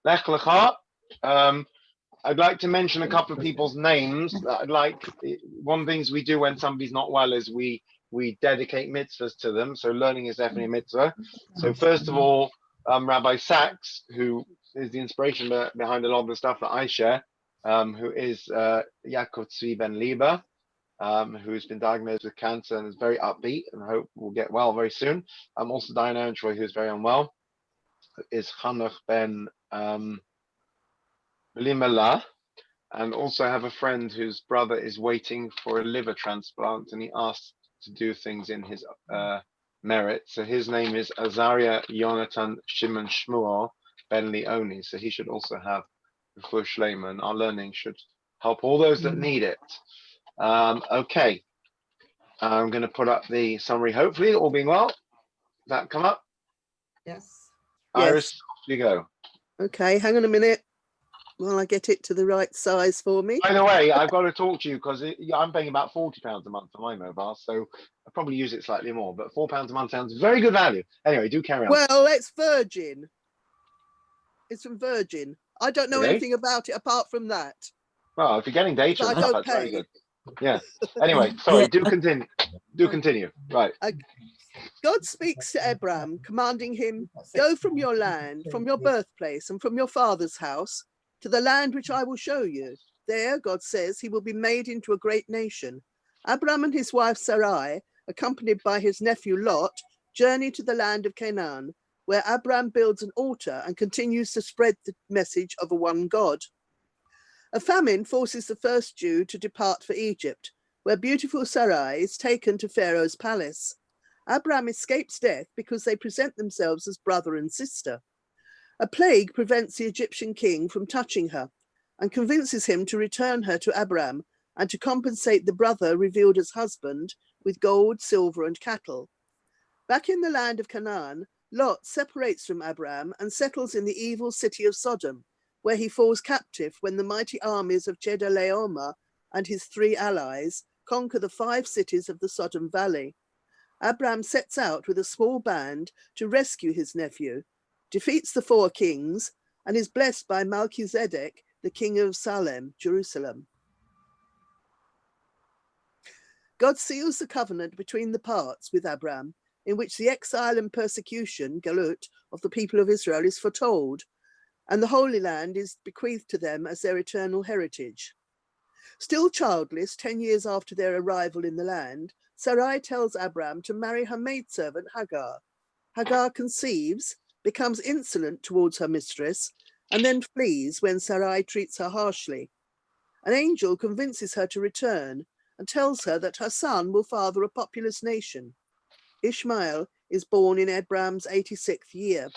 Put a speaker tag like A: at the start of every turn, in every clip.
A: Lech Lecha. I'd like to mention a couple of people's names that I'd like. One of the things we do when somebody's not well is we dedicate mitzvahs to them. So learning is definitely a mitzvah. So first of all, Rabbi Sachs, who is the inspiration behind a lot of the stuff that I share, who is Yaakov Tzvi Ben Lieber, who's been diagnosed with cancer and is very upbeat and hope will get well very soon. Also Diana Troy, who's very unwell, is Chanach Ben Limela, and also have a friend whose brother is waiting for a liver transplant, and he asked to do things in his merit. So his name is Azaria Yonatan Shimon Shmuel Ben Leoni. So he should also have Refuah Shleima, and our learning should help all those that need it. Okay, I'm going to put up the summary. Hopefully, all being well. Does that come up?
B: Yes.
A: Iris, off you go.
C: Okay, hang on a minute while I get it to the right size for me.
A: By the way, I've got to talk to you because I'm paying about £40 a month for my mobile, so I probably use it slightly more, but £4 a month sounds very good value. Anyway, do carry on.
C: Well, it's Virgin. It's from Virgin. I don't know
A: Okay.
C: anything about it apart from that.
A: Well, if you're getting data,
C: I
A: and stuff,
C: don't
A: that's very
C: pay.
A: good. Yeah. Anyway, sorry, do continue. Do continue. Right.
C: God speaks to Abraham, commanding him, "Go from your land, from your birthplace, and from your father's house, to the land which I will show you. There, God says, he will be made into a great nation." Abraham and his wife Sarai, accompanied by his nephew Lot, journey to the land of Canaan, where Abraham builds an altar and continues to spread the message of a one God. A famine forces the first Jew to depart for Egypt, where beautiful Sarai is taken to Pharaoh's palace. Abraham escapes death because they present themselves as brother and sister. A plague prevents the Egyptian king from touching her and convinces him to return her to Abraham and to compensate the brother revealed as husband with gold, silver, and cattle. Back in the land of Canaan, Lot separates from Abraham and settles in the evil city of Sodom, where he falls captive when the mighty armies of Chedorlaomer and his 3 allies conquer the 5 cities of the Sodom Valley. Abraham sets out with a small band to rescue his nephew, defeats the 4 kings, and is blessed by Melchizedek, the king of Salem, Jerusalem. God seals the covenant between the parts with Abraham, in which the exile and persecution, galut, of the people of Israel is foretold, and the Holy Land is bequeathed to them as their eternal heritage. Still childless, 10 years after their arrival in the land, Sarai tells Abraham to marry her maidservant Hagar. Hagar conceives, becomes insolent towards her mistress, and then flees when Sarai treats her harshly. An angel convinces her to return and tells her that her son will father a populous nation. Ishmael is born in Abraham's 86th year.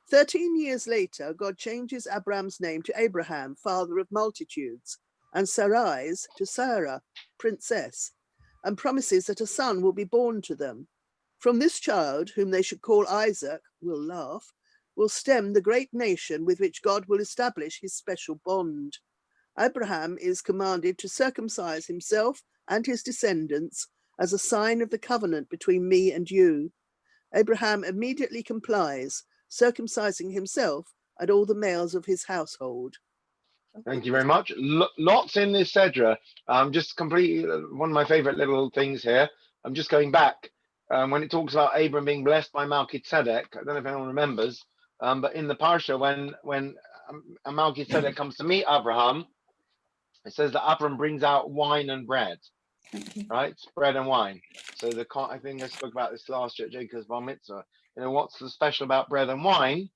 C: 13 years later, God changes Abraham's name to Abraham, father of multitudes, and Sarai's to Sarah, princess, and promises that a son will be born to them. From this child, whom they should call Isaac, will stem the great nation with which God will establish his special bond. Abraham is commanded to circumcise himself and his descendants as a sign of the covenant between me and you. Abraham immediately complies, circumcising himself and all the males of his household.
A: Thank you very much. Lots in this Sedra. Just completely one of my favorite little things here. I'm just going back when it talks about Abram being blessed by Melchizedek. I don't know if anyone remembers, but in the Parsha, when Melchizedek comes to meet Abraham, it says that Abraham brings out wine and bread, right? Bread and wine. So I think I spoke about this last year at Jacob's Bar Mitzvah. You know, what's the special about bread and wine?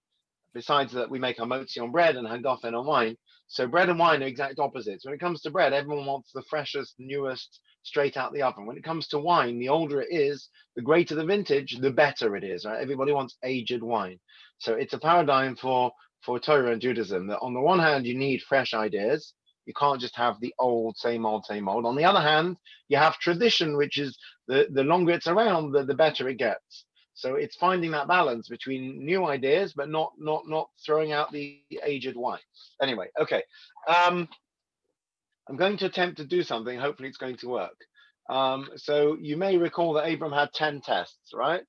A: Besides that, we make our motzi on bread and hagafen on wine. So bread and wine are exact opposites. When it comes to bread, everyone wants the freshest, newest, straight out the oven. When it comes to wine, the older it is, the greater the vintage, the better it is. Right? Everybody wants aged wine. So it's a paradigm for Torah and Judaism that on the one hand, you need fresh ideas. You can't just have the old, same old, same old. On the other hand, you have tradition, which is the longer it's around, the better it gets. So it's finding that balance between new ideas, but not throwing out the aged wine. Anyway, okay. I'm going to attempt to do something. Hopefully it's going to work. So you may recall that Abram had 10 tests, right?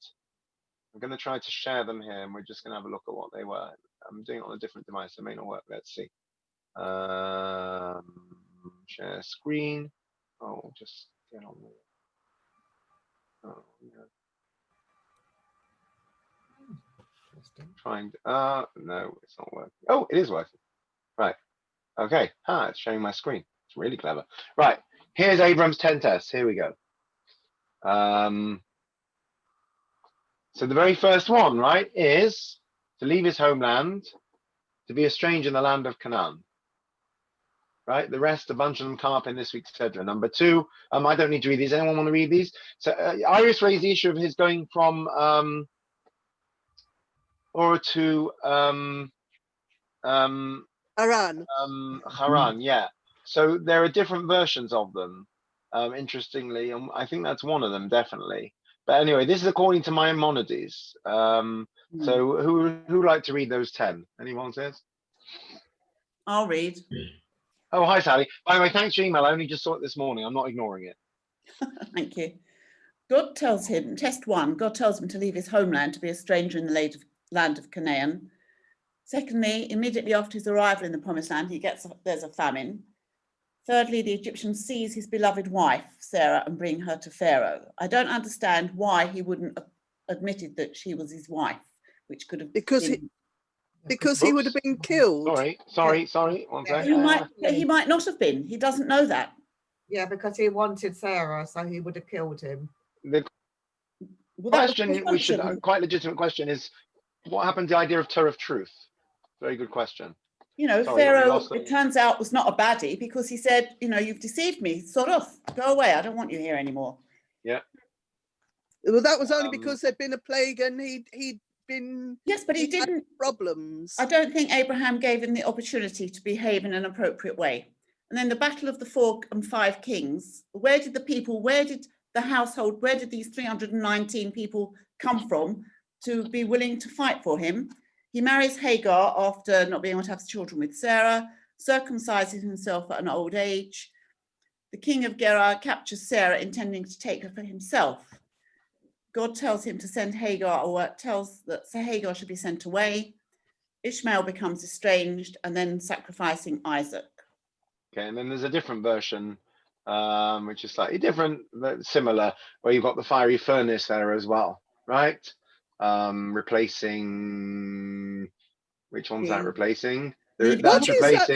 A: I'm going to try to share them here, and we're just going to have a look at what they were. I'm doing it on a different device. It may not work. Let's see. Share screen. Oh, just get on there. Oh, yeah. Trying. No, it's not working. Oh, it is working. Right. Okay. It's showing my screen. It's really clever. Right. Here's Abram's 10 tests. Here we go. So the very first one, right, is to leave his homeland, to be a stranger in the land of Canaan. Right. The rest, a bunch of them come up in this week's Sedra. Number 2. I don't need to read these. Anyone want to read these? So Iris raised the issue of his going from or to
C: Haran.
A: Haran, yeah. So there are different versions of them, interestingly, and I think that's one of them, definitely. But anyway, this is according to Maimonides. So who would like to read those 10? Anyone says?
B: I'll read.
A: Oh, hi, Sally. By the way, thanks for your email. I only just saw it this morning. I'm not ignoring it.
B: Thank you. God tells him, test 1, God tells him to leave his homeland to be a stranger in the land of Canaan. Secondly, immediately after his arrival in the promised land, there's a famine. Thirdly, the Egyptian seize his beloved wife, Sarah, and bring her to Pharaoh. I don't understand why he wouldn't have admitted that she was his wife, which could have
C: Because he would have been killed.
A: Sorry. One second.
B: He might not have been. He doesn't know that.
D: Yeah, because he wanted Sarah, so he would have killed him.
A: The question, quite legitimate question, is what happened to the idea of Torah of truth? Very good question.
B: You know, sorry, Pharaoh, it turns out, was not a baddie because he said, you know, you've deceived me. Sort of. Go away. I don't want you here anymore.
A: Yeah.
C: Well, that was only because there'd been a plague and he'd been.
B: Yes, but he didn't.
C: Problems.
B: I don't think Abraham gave him the opportunity to behave in an appropriate way. And then the battle of the 4 and 5 kings. Where did the household, where did these 319 people come from to be willing to fight for him? He marries Hagar after not being able to have children with Sarah, circumcises himself at an old age. The king of Gerar captures Sarah, intending to take her for himself. God tells him to send Hagar, or tells that Hagar should be sent away. Ishmael becomes estranged, and then sacrificing Isaac.
A: Okay, and then there's a different version, which is slightly different, but similar, where you've got the fiery furnace there as well, right? Replacing, which one's that replacing?
C: What is that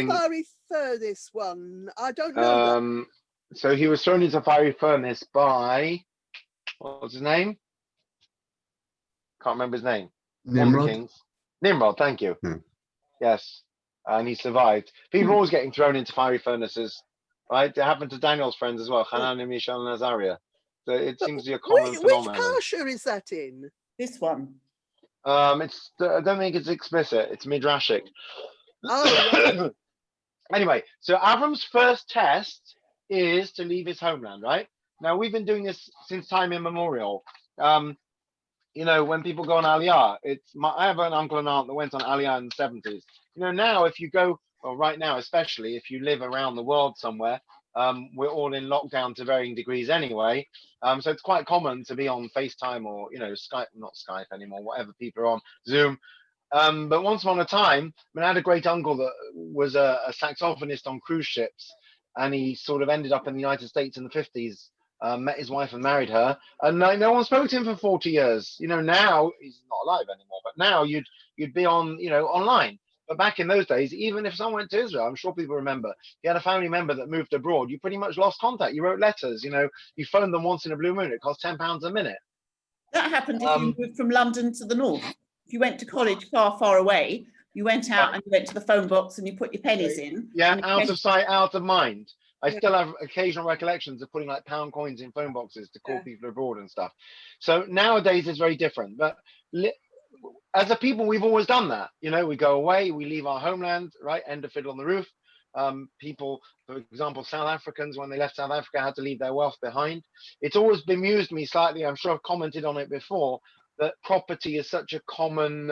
C: fiery furnace one? I don't know.
A: So he was thrown into a fiery furnace by, what was his name? Can't remember his name.
E: Nimrod.
A: Nimrod, thank you. Yes, and he survived. People are always getting thrown into fiery furnaces, right? It happened to Daniel's friends as well, Hanan, Mishael, and Azariah. So it seems to be a common phenomenon.
C: Which Parsha is that in?
B: This one.
A: I don't think it's explicit. It's midrashic.
C: Oh,
A: Anyway, so Avram's first test is to leave his homeland, right? Now, we've been doing this since time immemorial. You know, when people go on Aliyah, I have an uncle and aunt that went on Aliyah in the 70s. You know, now if you go, well, right now, especially if you live around the world somewhere, we're all in lockdown to varying degrees anyway. So it's quite common to be on FaceTime or, you know, Skype, not Skype anymore, whatever people are on, Zoom. But once upon a time, I had a great uncle that was a saxophonist on cruise ships, and he sort of ended up in the United States in the 50s, met his wife and married her, and no one spoke to him for 40 years. You know, now he's not alive anymore, but now you'd be on, you know, online. But back in those days, even if someone went to Israel, I'm sure people remember, you had a family member that moved abroad, you pretty much lost contact. You wrote letters, you know, you phoned them once in a blue moon. It cost £10 a minute.
B: That happened if you moved from London to the north. If you went to college far, far away, you went out and you went to the phone box and you put your pennies in.
A: Yeah, out of sight, out of mind. I still have occasional recollections of putting like pound coins in phone boxes to call people abroad and stuff. So nowadays it's very different. But as a people, we've always done that. You know, we go away, we leave our homeland, right? End of Fiddle on the Roof. People, for example, South Africans, when they left South Africa, had to leave their wealth behind. It's always bemused me slightly, I'm sure I've commented on it before, that property is such a common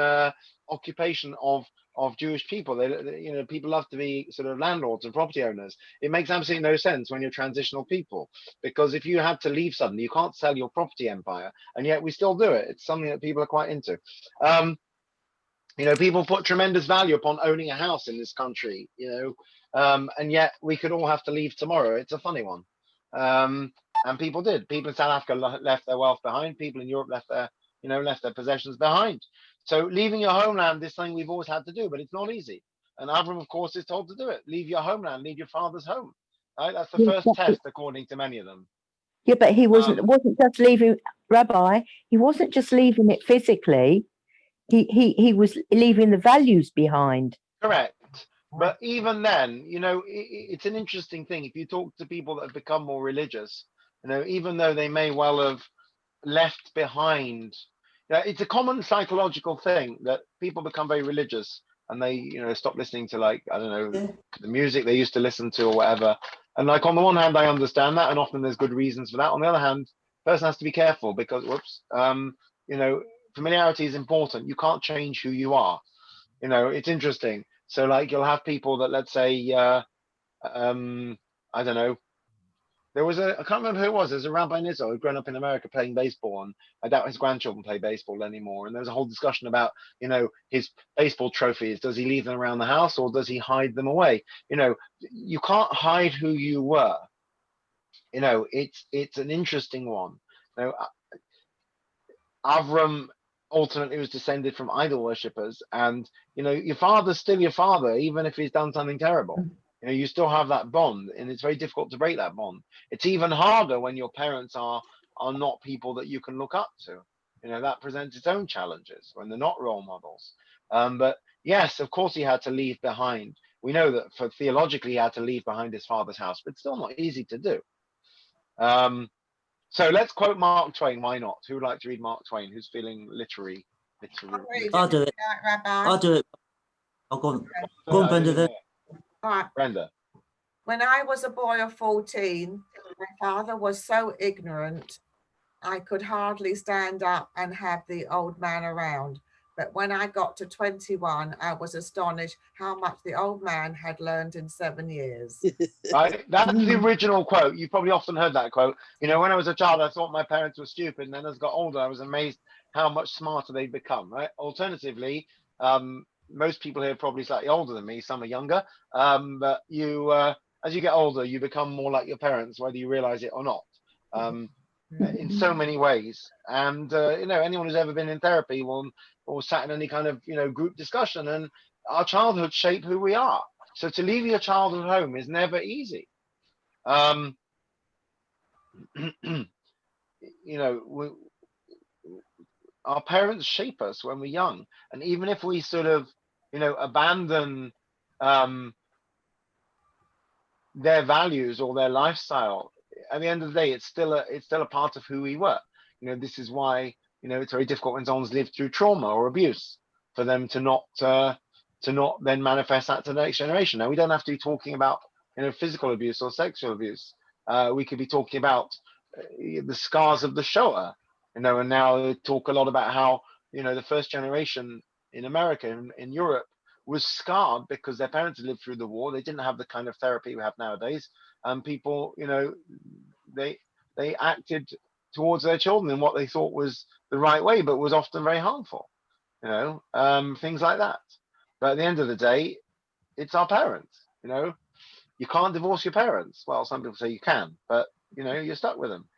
A: occupation of Jewish people. They, you know, people love to be sort of landlords and property owners. It makes absolutely no sense when you're transitional people, because if you had to leave suddenly, you can't sell your property empire, and yet we still do it. It's something that people are quite into. People put tremendous value upon owning a house in this country, and yet we could all have to leave tomorrow. It's a funny one. And people did. People in South Africa left their wealth behind. People in Europe left their possessions behind. So leaving your homeland is something we've always had to do, but it's not easy. And Avram, of course, is told to do it. Leave your homeland, leave your father's home. Right? That's the first test, according to many of them.
E: Yeah, but he wasn't just leaving, Rabbi. He wasn't just leaving it physically. He was leaving the values behind.
A: Correct. But even then, it's an interesting thing. If you talk to people that have become more religious, even though they may well have left behind, it's a common psychological thing that people become very religious and they, stop listening to, like, I don't know, the music they used to listen to or whatever. And like, on the one hand, I understand that, and often there's good reasons for that. On the other hand, the person has to be careful because, familiarity is important. You can't change who you are. It's interesting. So, like, you'll have people that, let's say, I don't know, I can't remember who it was. There's a rabbi in Israel who'd grown up in America playing baseball, and I doubt his grandchildren play baseball anymore. And there was a whole discussion about, his baseball trophies. Does he leave them around the house or does he hide them away? You can't hide who you were. It's an interesting one. Avram ultimately was descended from idol worshippers, and your father's still your father, even if he's done something terrible. You still have that bond, and it's very difficult to break that bond. It's even harder when your parents are not people that you can look up to. That presents its own challenges when they're not role models. But yes, of course he had to leave behind. We know that for theologically he had to leave behind his father's house, but it's still not easy to do. So let's quote Mark Twain. Why not? Who would like to read Mark Twain? Who's feeling literary?
F: I'll do it.
D: Rabbi.
F: I'll do it. I'll go on. Go on, Brenda. Then.
D: All right.
A: Brenda.
D: When I was a boy of 14, my father was so ignorant, I could hardly stand up and have the old man around. But when I got to 21, I was astonished how much the old man had learned in 7 years.
A: Right? That's the original quote. You've probably often heard that quote. When I was a child, I thought my parents were stupid. And then as I got older, I was amazed how much smarter they've become. Right? Alternatively, most people here are probably slightly older than me. Some are younger. But as you get older, you become more like your parents, whether you realize it or not. In so many ways. And anyone who's ever been in therapy or sat in any kind of group discussion, and our childhood shape who we are. So to leave your childhood home is never easy. Our parents shape us when we're young, and even if we sort of abandon their values or their lifestyle, at the end of the day, it's still a part of who we were. This is why it's very difficult when someone's lived through trauma or abuse for them to not then manifest that to the next generation. Now, we don't have to be talking about physical abuse or sexual abuse. We could be talking about the scars of the Shoah. And now they talk a lot about how the first generation in America, in Europe, was scarred because their parents had lived through the war. They didn't have the kind of therapy we have nowadays. And people, they acted towards their children in what they thought was the right way, but was often very harmful, things like that. But at the end of the day, it's our parents, you can't divorce your parents. Well, some people say you can, but you're stuck with them.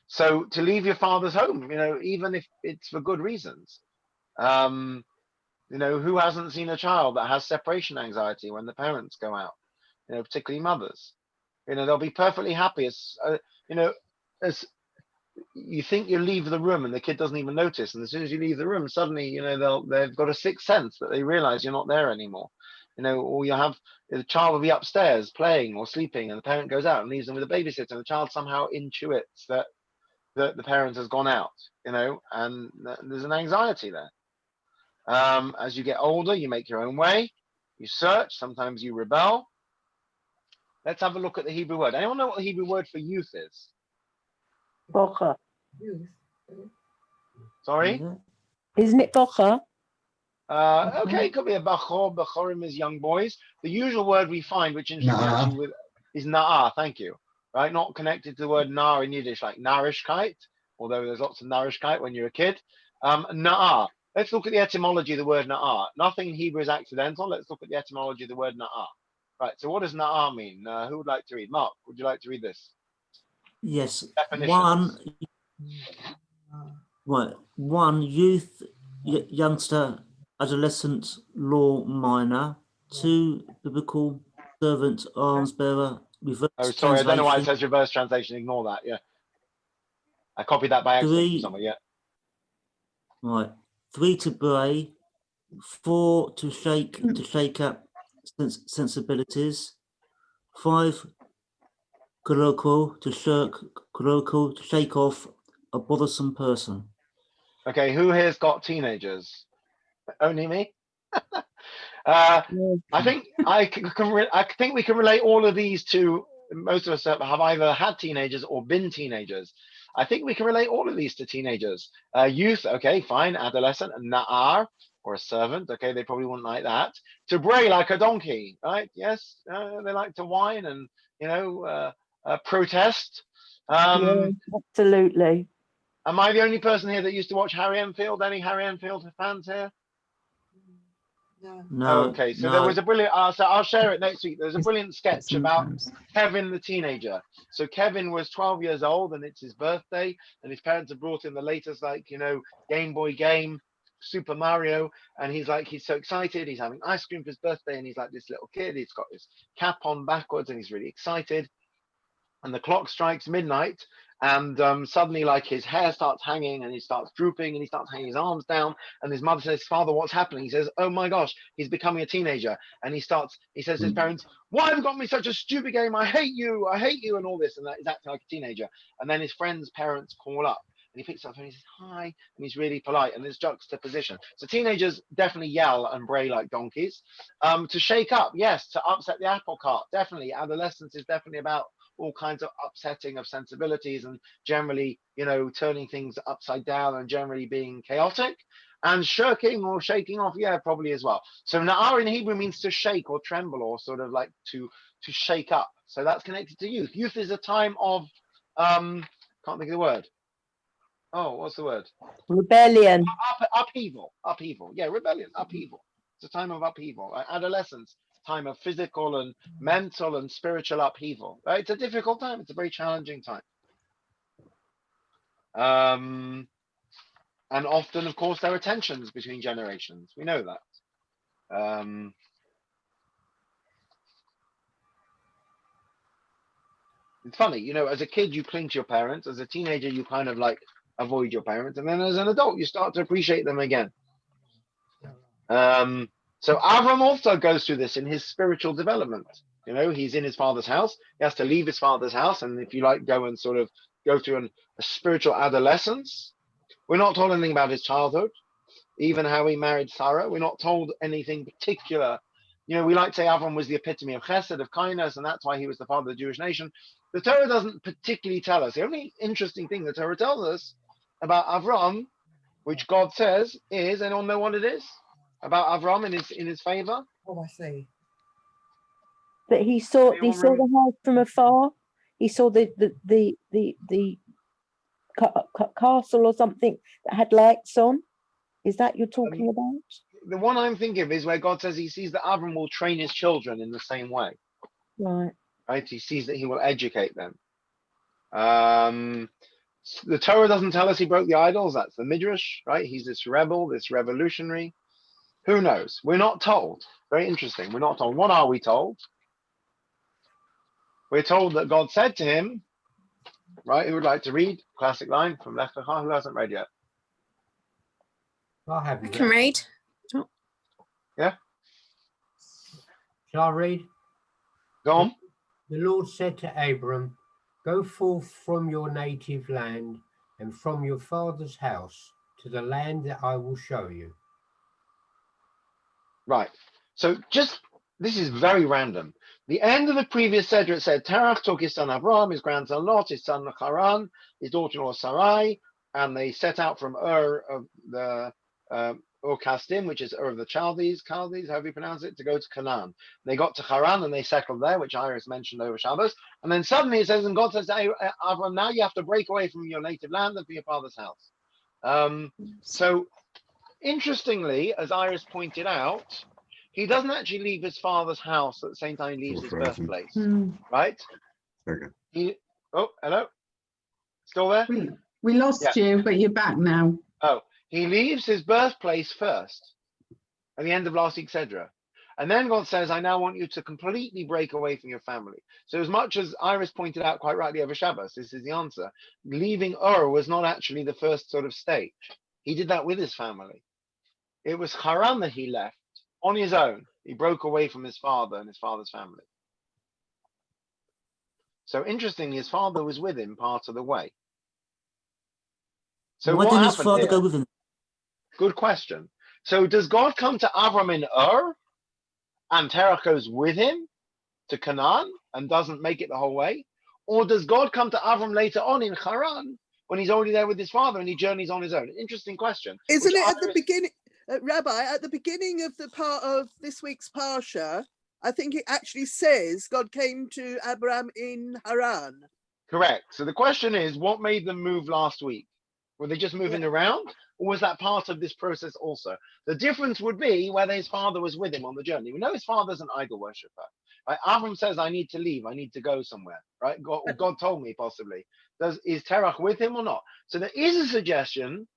A: So to leave your father's home, even if it's for good reasons, who hasn't seen a child that has separation anxiety when the parents go out, particularly mothers? They'll be perfectly happy as you think you leave the room and the kid doesn't even notice, and as soon as you leave the room, suddenly they've got a sixth sense that they realize you're not there anymore. Or you have the child will be upstairs playing or sleeping, and the parent goes out and leaves them with a babysitter, and the child somehow intuits that the parent has gone out, and there's an anxiety there. As you get older, you make your own way, you search, sometimes you rebel. Let's have a look at the Hebrew word. Anyone know what the Hebrew word for youth is?
E: Bocha.
A: Sorry?
E: Isn't it Bocha?
A: Okay, it could be a bachor. Bachorim is young boys. The usual word we find, which interestingly actually is na'ah. Thank you. Right, not connected to the word nar in Yiddish, like narishkeit, although there's lots of narishkeit when you're a kid. Na'ah. Let's look at the etymology of the word na'ar. Nothing in Hebrew is accidental. Let's look at the etymology of the word na'ar. Right, so what does na'ar mean? Who would like to read? Mark, would you like to read this?
F: Yes.
A: Definitions.
F: One youth, youngster, adolescent, law minor. Two biblical servant, arms bearer. Reverse
A: Oh, sorry, I don't know why it
F: translation.
A: says reverse translation. Ignore that. Yeah, I copied that by accident from somewhere. Yeah.
F: Right. 3 to bray. 4 to shake up sensibilities. 5 colloquial, to shake off a bothersome person.
A: Okay, who here's got teenagers? Only me. I think I think we can relate all of these to, most of us have either had teenagers or been teenagers. I think we can relate all of these to teenagers. Youth, okay, fine. Adolescent, and na'ar, or a servant, okay, they probably wouldn't like that. To bray like a donkey, right? Yes, they like to whine and, you know, protest.
E: Absolutely.
A: Am I the only person here that used to watch Harry Enfield? Any Harry Enfield fans here?
F: No.
A: Okay, so there was a brilliant, so I'll share it next week. There's a brilliant sketch about
E: Sometimes.
A: Kevin the teenager. So Kevin was 12 years old and it's his birthday, and his parents have brought in the latest, like, you know, Game Boy game, Super Mario, and he's so excited. He's having ice cream for his birthday, and he's like this little kid. He's got his cap on backwards and he's really excited. And the clock strikes midnight, and suddenly, like, his hair starts hanging and he starts drooping and he starts hanging his arms down, and his mother says, "Father, what's happening?" He says, "Oh my gosh, he's becoming a teenager." And he says to his parents, "Why have you got me such a stupid game? I hate you, and all this." And that he's acting like a teenager. And then his friend's parents call up, and he picks up the phone and he says, "Hi," and he's really polite, and there's juxtaposition. So teenagers definitely yell and bray like donkeys. To shake up, yes. To upset the apple cart, definitely. Adolescence is definitely about all kinds of upsetting of sensibilities and generally, you know, turning things upside down and generally being chaotic. And shirking or shaking off, yeah, probably as well. So na'ar in Hebrew means to shake or tremble or sort of like to shake up. So that's connected to youth. Youth is a time of can't think of the word. Oh, what's the word?
E: Rebellion.
A: Upheaval. Yeah, rebellion, upheaval. It's a time of upheaval. Right? Adolescence, time of physical and mental and spiritual upheaval. Right? It's a difficult time. It's a very challenging time. And often, of course, there are tensions between generations. We know that. It's funny, you know, as a kid, you cling to your parents. As a teenager, you kind of like avoid your parents. And then as an adult, you start to appreciate them again. So Avram also goes through this in his spiritual development. You know, he's in his father's house. He has to leave his father's house. And if you like, go and sort of go through a spiritual adolescence. We're not told anything about his childhood, even how he married Sarah. We're not told anything particular. You know, we like to say Avram was the epitome of chesed, of kindness, and that's why he was the father of the Jewish nation. The Torah doesn't particularly tell us. The only interesting thing the Torah tells us about Avram, which God says, is, anyone know what it is about Avram in his favor?
D: Oh, I see.
E: That he saw the house from afar. He saw the castle or something that had lights on. Is that you're talking about?
A: The one I'm thinking of is where God says he sees that Avram will train his children in the same way.
E: Right.
A: Right? He sees that he will educate them. The Torah doesn't tell us he broke the idols. That's the Midrash, right? He's this rebel, this revolutionary. Who knows? We're not told. Very interesting. We're not told. What are we told? We're told that God said to him, right? Who would like to read? Classic line from Leccho. Who hasn't read yet?
G: I'll have you.
H: I can read.
A: Yeah?
G: Shall I read?
A: Go on.
G: The Lord said to Abram, "Go forth from your native land and from your father's house to the land that I will show you."
A: Right. So this is very random. The end of the previous Seder, it said, Terach took his son Avram, his grandson Lot, his son Haran, his daughter-in-law Sarai, and they set out from Ur of the Ur Kasdim, which is Ur of the Chaldees, however you pronounce it, to go to Canaan. They got to Haran and they settled there, which Iris mentioned over Shabbos. And then suddenly it says, and God says to Avram, now you have to break away from your native land and from your father's house. So interestingly, as Iris pointed out, he doesn't actually leave his father's house at the same time he leaves his birthplace, right?
H: Okay.
A: Oh, hello? Still there?
I: We lost
A: Yeah.
I: you, but you're back now.
A: Oh, he leaves his birthplace first at the end of last week's Sedra. And then God says, I now want you to completely break away from your family. So as much as Iris pointed out quite rightly over Shabbos, this is the answer. Leaving Ur was not actually the first sort of stage. He did that with his family. It was Haran that he left on his own. He broke away from his father and his father's family. So interestingly, his father was with him part of the way. So
F: Why
A: what
F: didn't his
A: happened
F: father
A: here?
F: go with him?
A: Good question. So does God come to Avram in Ur and Terach goes with him to Canaan and doesn't make it the whole way? Or does God come to Avram later on in Haran when he's already there with his father and he journeys on his own? Interesting question.
C: Isn't
A: which
C: it at the
A: Iris-
C: beginning, Rabbi, at the beginning of the part of this week's Parsha, I think it actually says God came to Abraham in Haran.
A: Correct. So the question is, what made them move last week? Were they just moving around? Or was that part of this process also? The difference would be whether his father was with him on the journey. We know his father's an idol worshiper. Right? Avram says, I need to leave. I need to go somewhere. Right? God told me, possibly. Is Terach with him or not? So there is a suggestion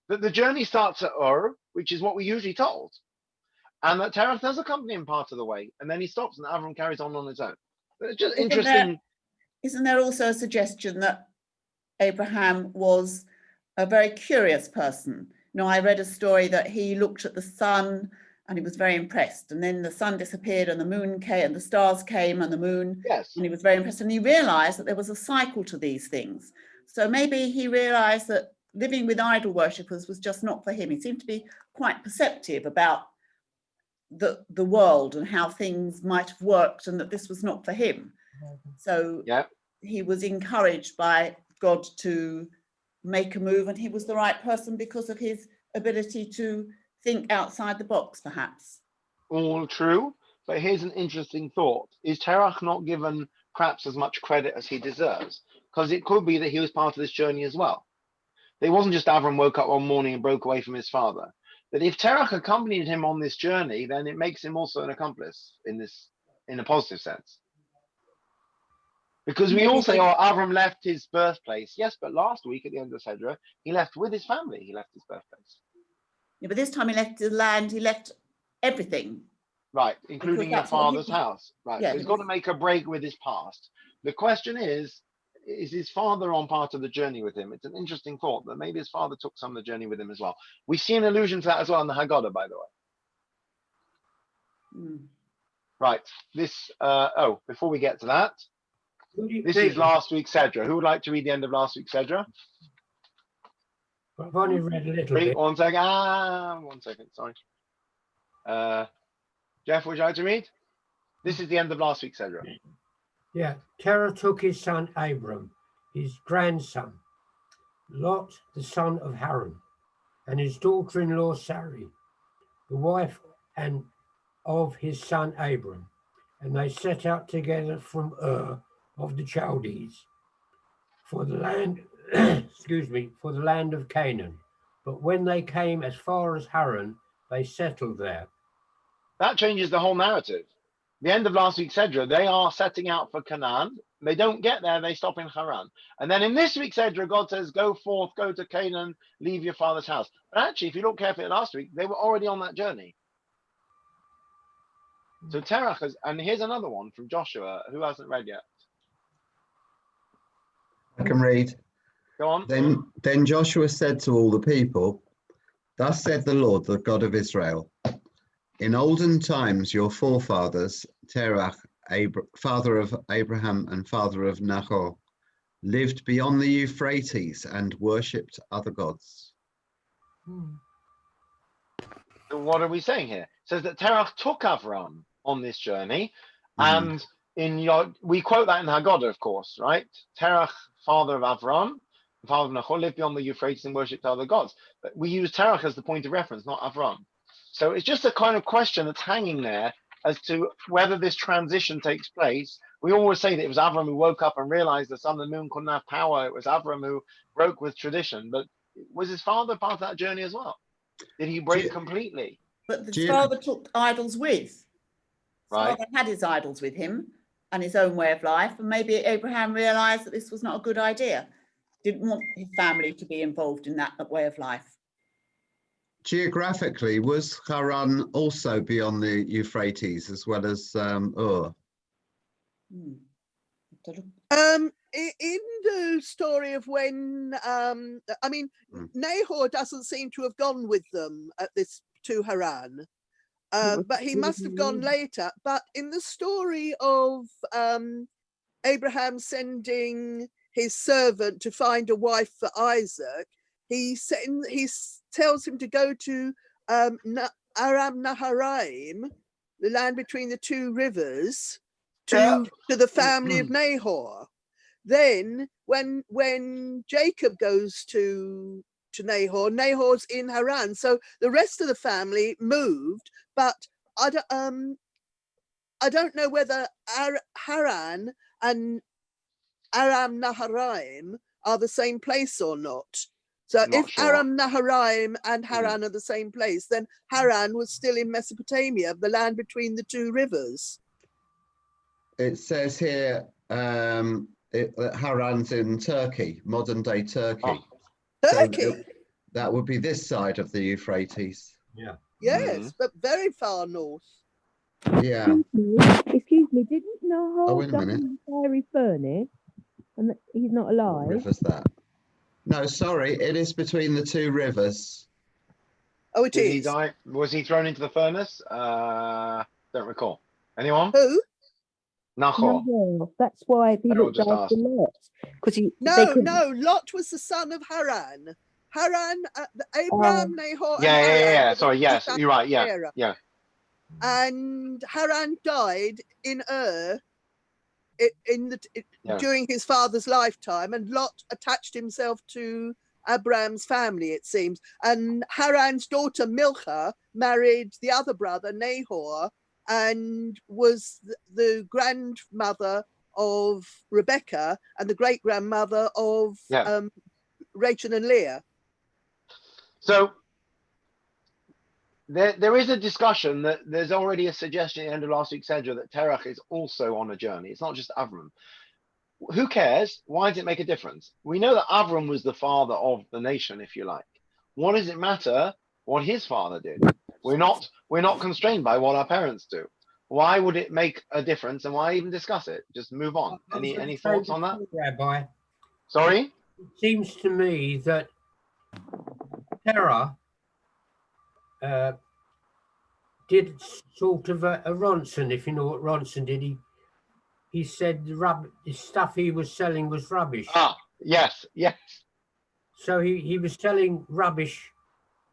A: that the journey starts at Ur, which is what we usually told. And that Terach does accompany him part of the way. And then he stops and Avram carries on his own. But it's just interesting.
B: Isn't there also a suggestion that Abraham was a very curious person? You know, I read a story that he looked at the sun and he was very impressed. And then the sun disappeared and the moon came and the stars came and the moon.
A: Yes.
B: And he was very impressed. And he realized that there was a cycle to these things. So maybe he realized that living with idol worshippers was just not for him. He seemed to be quite perceptive about the world and how things might have worked and that this was not for him. So he was encouraged by God to make a move, and he was the right person because of his ability to think outside the box, perhaps.
A: All true, but here's an interesting thought. Is Terach not given perhaps as much credit as he deserves? Because it could be that he was part of this journey as well. It wasn't just Avram woke up one morning and broke away from his father. That if Terach accompanied him on this journey, then it makes him also an accomplice in a positive sense. Because we all say, oh, Avram left his birthplace. Yes, but last week at the end of Sedra, he left with his family. He left his birthplace.
B: Yeah, but this time he left the land, he left everything.
A: Right, including your father's house. Right,
B: yeah,
A: so he's got to make a break with his past. The question is his father on part of the journey with him? It's an interesting thought that maybe his father took some of the journey with him as well. We see an allusion to that as well in the Haggadah, by the way. Right, this, before we get to that, this is last week's Sedra. Who would like to read the end of last week's Sedra?
G: I've only read a little bit.
A: One second, sorry. Jeff, would you like to read? This is the end of last week's Sedra.
G: Yeah, Terah took his son Abram, his grandson, Lot, the son of Haran, and his daughter-in-law Sarai, the wife of his son Abram, and they set out together from Ur of the Chaldees for the land, for the land of Canaan. But when they came as far as Haran, they settled there.
A: That changes the whole narrative. The end of last week's Sedra, they are setting out for Canaan. They don't get there, they stop in Haran. And then in this week's Sedra, God says, go forth, go to Canaan, leave your father's house. But actually, if you look carefully at last week, they were already on that journey. So Terach has, and here's another one from Joshua, who hasn't read yet.
H: I can read.
A: Go on.
H: Then Joshua said to all the people, thus said the Lord, the God of Israel, in olden times your forefathers, Terach, father of Abraham and father of Nahor, lived beyond the Euphrates and worshipped other gods.
A: So what are we saying here? It says that Terach took Avram on this journey, and we quote that in Haggadah, of course, right? Terach, father of Avram, father of Nahor, lived beyond the Euphrates and worshipped other gods. But we use Terach as the point of reference, not Avram. So it's just a kind of question that's hanging there as to whether this transition takes place. We always say that it was Avram who woke up and realized the sun and the moon couldn't have power. It was Avram who broke with tradition. But was his father part of that journey as well? Did he break completely?
B: But his
H: Do you-
B: father took idols with. His
A: Right.
B: father had his idols with him and his own way of life. And maybe Abraham realized that this was not a good idea. Didn't want his family to be involved in that way of life.
H: Geographically, was Haran also beyond the Euphrates as well as Ur?
B: Hmm.
C: In the story of when I mean, Nahor doesn't seem to have gone with them at this to Haran, but he must have gone later. But in the story of Abraham sending his servant to find a wife for Isaac, he tells him to go to Aram Naharaim, the land between the two rivers, to the family of Nahor. Then when Jacob goes to Nahor, Nahor's in Haran. So the rest of the family moved, but I don't know whether Haran and Aram Naharaim are the same place or not. So
A: Not
C: if
A: sure.
C: Aram Naharaim and Haran are the same place, then Haran was still in Mesopotamia, the land between the two rivers.
H: It says here that Haran's in Turkey, modern day Turkey. So
C: Turkey,
H: that would be this side of the Euphrates.
G: Yeah.
C: yes, but very far north.
H: Yeah.
E: Excuse me, didn't Nahor
H: Oh, wait a
E: die
H: minute.
E: in the fiery furnace? And he's not
H: What
E: alive.
H: river's that? No, sorry, it is between the two rivers.
C: Oh, it
A: Did he
C: is.
A: die? Was he thrown into the furnace? Don't recall. Anyone?
C: Who?
A: Nahor.
E: Nahor. That's why he
A: Everyone
E: looked
A: just
E: after
A: asked.
E: Lot. Because they
C: No,
E: couldn't.
C: no. Lot was the son of Haran. Haran, Abraham, Nahor, and
A: Yeah,
C: Haran.
A: yeah, yeah.
C: were the
A: Sorry,
C: two
A: yes,
C: sons
A: you're right.
C: of
A: Yeah,
C: Terah.
A: yeah.
C: And Haran died in Ur
A: Yeah.
C: during his father's lifetime, and Lot attached himself to Abraham's family, it seems. And Haran's daughter Milcah married the other brother Nahor and was the grandmother of Rebecca and the great grandmother of
A: Yeah.
C: Rachel and Leah.
A: So there is a discussion that there's already a suggestion at the end of last week's Sedra that Terach is also on a journey. It's not just Avram. Who cares? Why does it make a difference? We know that Avram was the father of the nation, if you like. What does it matter what his father did? We're not constrained by what our parents do. Why would it make a difference, and why even discuss it? Just move on. Any thoughts on that?
G: Rabbi,
A: Sorry?
G: it seems to me that Terah did sort of a Ronson, if you know what Ronson did. He said the stuff he was selling was rubbish.
A: Ah, yes, yes.
G: So he was selling rubbish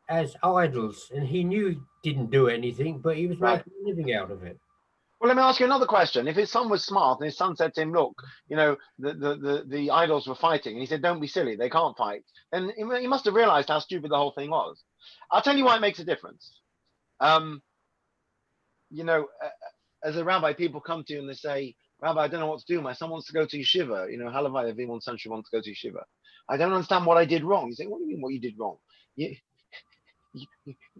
G: as idols, and he knew he didn't do anything, but he was
A: Right.
G: making a living out of it.
A: Well, let me ask you another question. If his son was smart and his son said to him, look, you know, the idols were fighting, and he said, don't be silly, they can't fight, then he must have realized how stupid the whole thing was. I'll tell you why it makes a difference. You know, as a rabbi, people come to you and they say, Rabbi, I don't know what to do. My son wants to go to yeshiva. You know, halavai, everyone's son should want to go to yeshiva. I don't understand what I did wrong. You say, what do you mean what you did wrong?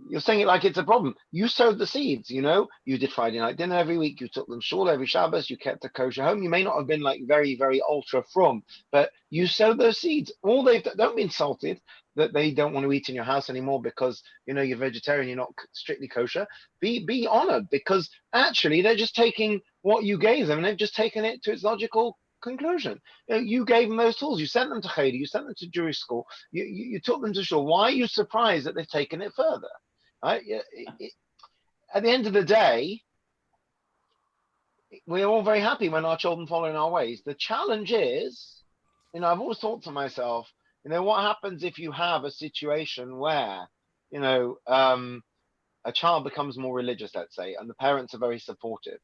A: You're saying it like it's a problem. You sowed the seeds, you know. You did Friday night dinner every week. You took them shul every Shabbos. You kept a kosher home. You may not have been like very, very ultra from, but you sowed those seeds. All don't be insulted that they don't want to eat in your house anymore because, you know, you're vegetarian, you're not strictly kosher. Be honored, because actually they're just taking what you gave them and they've just taken it to its logical conclusion. You gave them those tools. You sent them to Cheder. You sent them to Jewish school. You took them to shul. Why are you surprised that they've taken it further? Right? At the end of the day, we're all very happy when our children follow in our ways. The challenge is, you know, I've always thought to myself, you know, what happens if you have a situation where, you know, a child becomes more religious, let's say, and the parents are very supportive.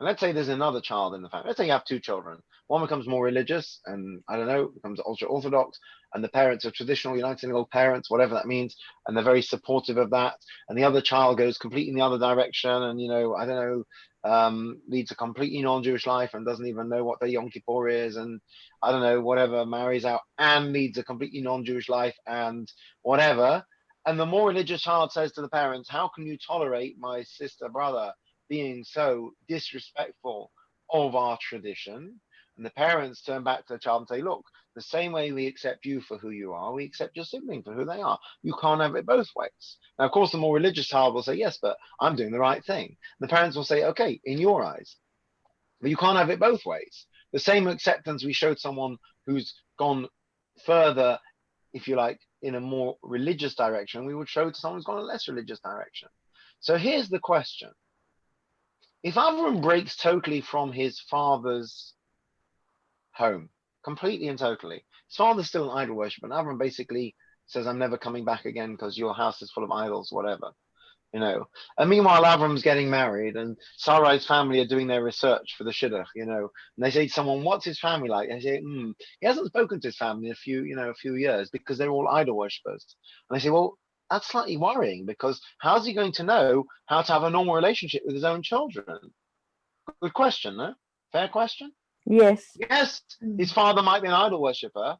A: And let's say there's another child in the family. Let's say you have two children. One becomes more religious and, I don't know, becomes ultra-Orthodox, and the parents are traditional United Synagogue parents, whatever that means, and they're very supportive of that. And the other child goes completely in the other direction and, you know, I don't know, leads a completely non-Jewish life and doesn't even know what their Yom Kippur is, and, I don't know, whatever, marries out and leads a completely non-Jewish life and whatever. And the more religious child says to the parents, how can you tolerate my sister, brother being so disrespectful of our tradition? And the parents turn back to the child and say, look, the same way we accept you for who you are, we accept your sibling for who they are. You can't have it both ways. Now, of course, the more religious child will say, yes, but I'm doing the right thing. The parents will say, okay, in your eyes, but you can't have it both ways. The same acceptance we showed someone who's gone further, if you like, in a more religious direction, we would show to someone who's gone in a less religious direction. So here's the question. If Avram breaks totally from his father's home, completely and totally, his father's still an idol worshiper, and Avram basically says, I'm never coming back again because your house is full of idols, whatever. You know, and meanwhile, Avram's getting married, and Sarai's family are doing their research for the shidduch. You know, and they say to someone, "What's his family like?" And they say, "He hasn't spoken to his family in a few years because they're all idol worshippers." And they say, "Well, that's slightly worrying because how's he going to know how to have a normal relationship with his own children?" Good question, no? Fair question.
E: Yes.
A: Yes, his father might be an idol worshipper.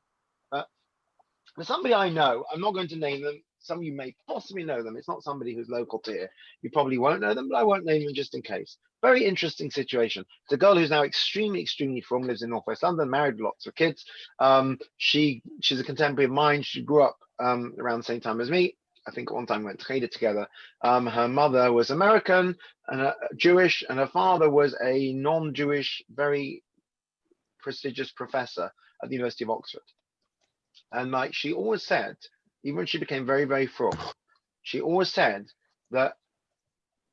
A: There's somebody I know. I'm not going to name them. Some of you may possibly know them. It's not somebody who's local to here. You probably won't know them, but I won't name them just in case. Very interesting situation. It's a girl who's now extremely, extremely from, lives in Northwest London, married, lots of kids. She's a contemporary of mine. She grew up around the same time as me. I think at one time we went to Cheder together. Her mother was American and Jewish, and her father was a non-Jewish, very prestigious professor at the University of Oxford. And like she always said, even when she became very, very from, she always said that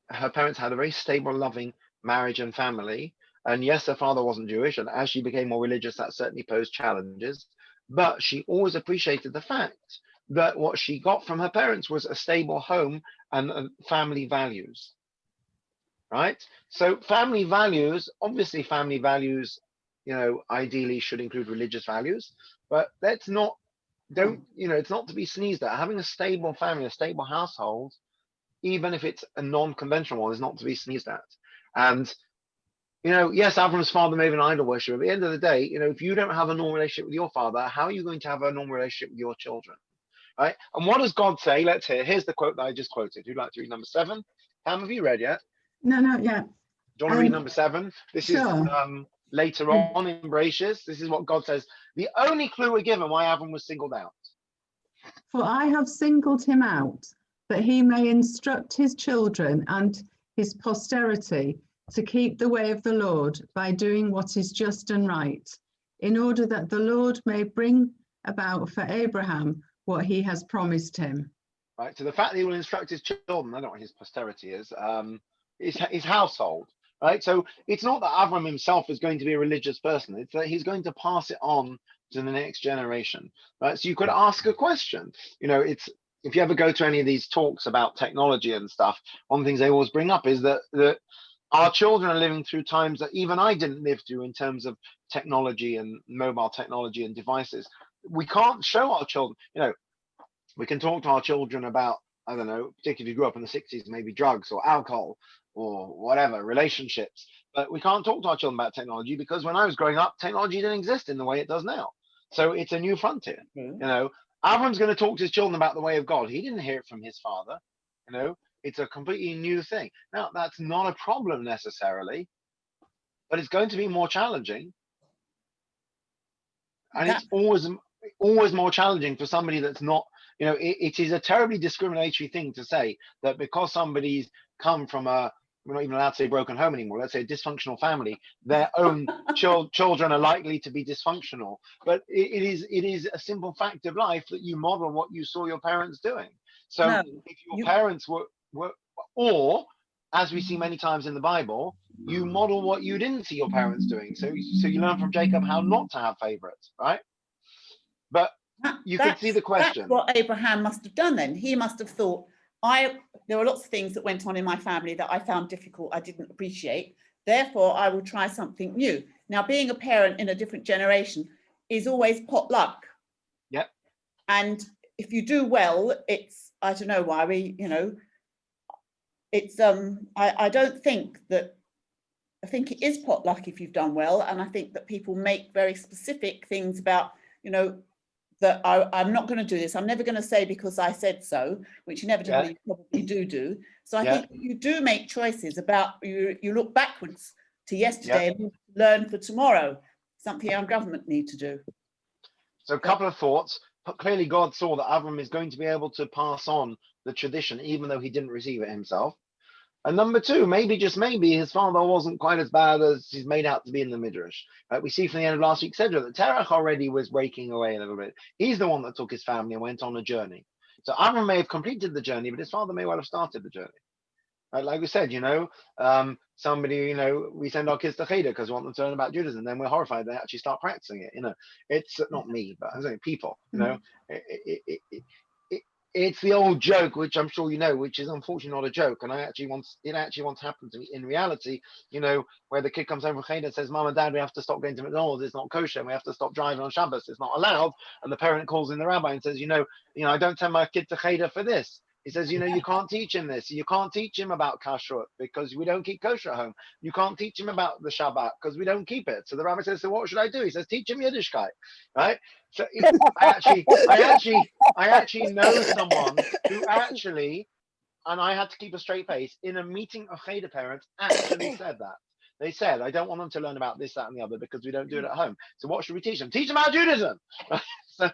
A: her parents had a very stable, loving marriage and family. And yes, her father wasn't Jewish. And as she became more religious, that certainly posed challenges. But she always appreciated the fact that what she got from her parents was a stable home and family values. Right? So family values, obviously family values, you know, ideally should include religious values, but let's not, it's not to be sneezed at. Having a stable family, a stable household, even if it's a non-conventional one, is not to be sneezed at. And, you know, yes, Avram's father may have an idol worshiper. At the end of the day, you know, if you don't have a normal relationship with your father, how are you going to have a normal relationship with your children? Right? And what does God say? Let's hear. Here's the quote that I just quoted. Who'd like to read number 7? Pam, have you read yet?
I: No, not yet.
A: Do you want to read number 7? This
I: sure.
A: is later on in Bereshis. This is what God says. The only clue we're given why Avram was singled out.
I: For I have singled him out, that he may instruct his children and his posterity to keep the way of the Lord by doing what is just and right, in order that the Lord may bring about for Abraham what he has promised him.
A: Right. So the fact that he will instruct his children, I don't know what his posterity is his household. Right. So it's not that Avram himself is going to be a religious person. It's that he's going to pass it on to the next generation. Right. So you could ask a question. You know, it's, if you ever go to any of these talks about technology and stuff, one of the things they always bring up is that our children are living through times that even I didn't live through in terms of technology and mobile technology and devices. We can't show our children, you know, we can talk to our children about, I don't know, particularly if you grew up in the 60s, maybe drugs or alcohol or whatever, relationships. But we can't talk to our children about technology because when I was growing up, technology didn't exist in the way it does now. So it's a new frontier. You know, Avram's going to talk to his children about the way of God. He didn't hear it from his father. You know, it's a completely new thing. Now, that's not a problem necessarily, but it's going to be more challenging. And it's always more challenging for somebody that's not, you know, it is a terribly discriminatory thing to say that because somebody's come from a, we're not even allowed to say broken home anymore, let's say a dysfunctional family, their own children are likely to be dysfunctional. But it is a simple fact of life that you model what you saw your parents doing. So if your parents were, or as we see many times in the Bible, you model what you didn't see your parents doing. So you learn from Jacob how not to have favorites, right? But you can see the question.
B: That's what Abraham must have done then. He must have thought, there were lots of things that went on in my family that I found difficult, I didn't appreciate. Therefore, I will try something new. Now, being a parent in a different generation is always potluck.
A: Yep.
B: And if you do well, it's, I don't know why we, you know, it's, I don't think that, I think it is potluck if you've done well. And I think that people make very specific things about, you know, that I'm not going to do this. I'm never going to say because I said so, which inevitably you probably do. So I think you do make choices about, you look backwards to yesterday and learn for tomorrow, something our government need to do.
A: So a couple of thoughts. Clearly God saw that Avram is going to be able to pass on the tradition, even though he didn't receive it himself. And number two, maybe, just maybe, his father wasn't quite as bad as he's made out to be in the Midrash. We see from the end of last week, Cedra, that Terach already was breaking away a little bit. He's the one that took his family and went on a journey. So Avram may have completed the journey, but his father may well have started the journey. Like we said, somebody, we send our kids to Cheder because we want them to learn about Judaism, and then we're horrified they actually start practicing it. It's not me, but I'm saying people. It's the old joke, which I'm sure you know, which is unfortunately not a joke, and it actually once happened to me in reality. Where the kid comes home from Cheder and says, "Mom and Dad, we have to stop going to McDonald's. It's not kosher. And we have to stop driving on Shabbos. It's not allowed." And the parent calls in the rabbi and says, I don't send my kid to Cheder for this. He says, you can't teach him this. You can't teach him about kashrut because we don't keep kosher at home. You can't teach him about the Shabbat because we don't keep it. So the rabbi says, so what should I do? He says, teach him Yiddishkeit, right? So I actually know someone who actually, and I had to keep a straight face, in a meeting of Cheder parents actually said that. They said, I don't want them to learn about this, that, and the other because we don't do it at home. So what should we teach them? Teach them about Judaism. So,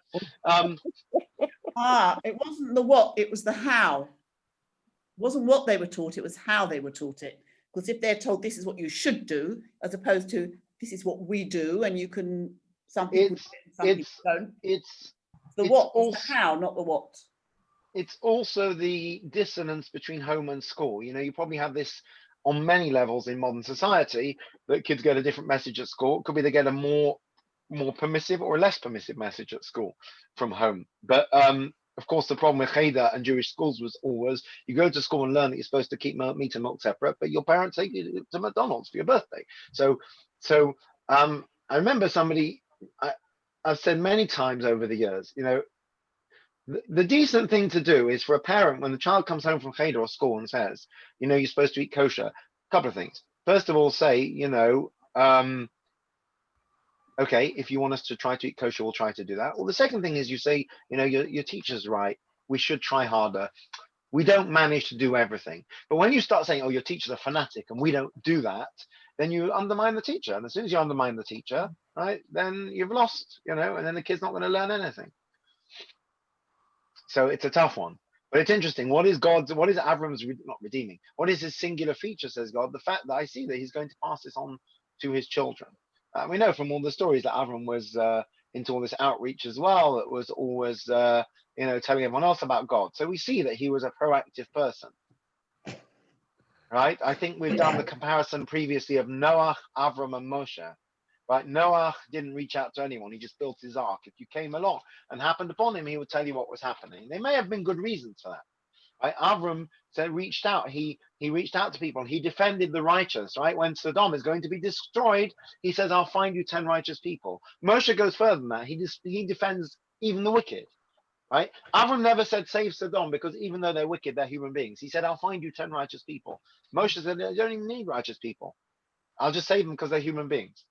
B: it wasn't the what, it was the how. It wasn't what they were taught, it was how they were taught it. Because if they're told this is what you should do, as opposed to this is what we do, and you can, some people don't.
A: It's
B: the what, also, the how, not the what.
A: It's also the dissonance between home and school. You probably have this on many levels in modern society, that kids get a different message at school. It could be they get a more permissive or less permissive message at school from home. But of course, the problem with Cheder and Jewish schools was always you go to school and learn that you're supposed to keep meat and milk separate, but your parents take you to McDonald's for your birthday. So I remember somebody, I've said many times over the years, the decent thing to do is for a parent, when the child comes home from Cheder or school and says, you're supposed to eat kosher, a couple of things. First of all, say, okay, if you want us to try to eat kosher, we'll try to do that. Well, the second thing is you say, your teacher's right. We should try harder. We don't manage to do everything. But when you start saying, oh, your teacher's a fanatic and we don't do that, then you undermine the teacher. And as soon as you undermine the teacher, right, then you've lost, and then the kid's not going to learn anything. So it's a tough one. But it's interesting. What is Avram's, not redeeming? What is his singular feature, says God? The fact that I see that he's going to pass this on to his children. We know from all the stories that Avram was into all this outreach as well. It was always, telling everyone else about God. So we see that he was a proactive person. Right? I think we've done the comparison previously of Noah, Avram, and Moshe. Right? Noah didn't reach out to anyone. He just built his ark. If you came along and happened upon him, he would tell you what was happening. There may have been good reasons for that. Right? Avram reached out. He reached out to people. He defended the righteous. Right? When Sodom is going to be destroyed, he says, "I'll find you 10 righteous people." Moshe goes further than that. He defends even the wicked. Right? Avram never said save Sodom because even though they're wicked, they're human beings. He said, "I'll find you 10 righteous people." Moshe said, "I don't even need righteous people. I'll just save them because they're human beings."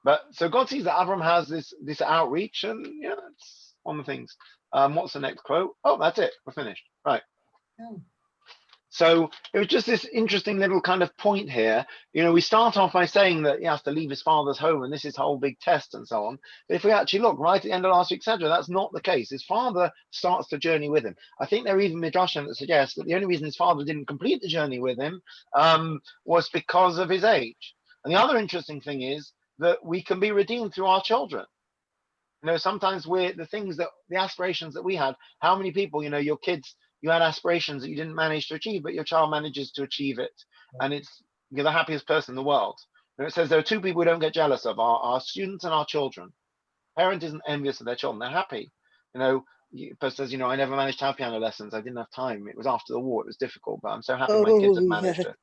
A: But so God sees that Avram has this outreach, and it's one of the things. What's the next quote? Oh, that's it. We're finished. Right.
D: Oh.
A: So it was just this interesting little kind of point here. We start off by saying that he has to leave his father's home, and this is a whole big test and so on. But if we actually look right at the end of last week, etc., that's not the case. His father starts the journey with him. I think there are even midrashim that suggest that the only reason his father didn't complete the journey with him was because of his age. And the other interesting thing is that we can be redeemed through our children. Sometimes the aspirations that we had, how many people, your kids, you had aspirations that you didn't manage to achieve, but your child manages to achieve it. And you're the happiest person in the world. And it says there are two people we don't get jealous of, our students and our children. Parent isn't envious of their children, they're happy. Person says, I never managed to have piano lessons. I didn't have time. It was after the war, it was difficult, but I'm so happy my kids have managed to,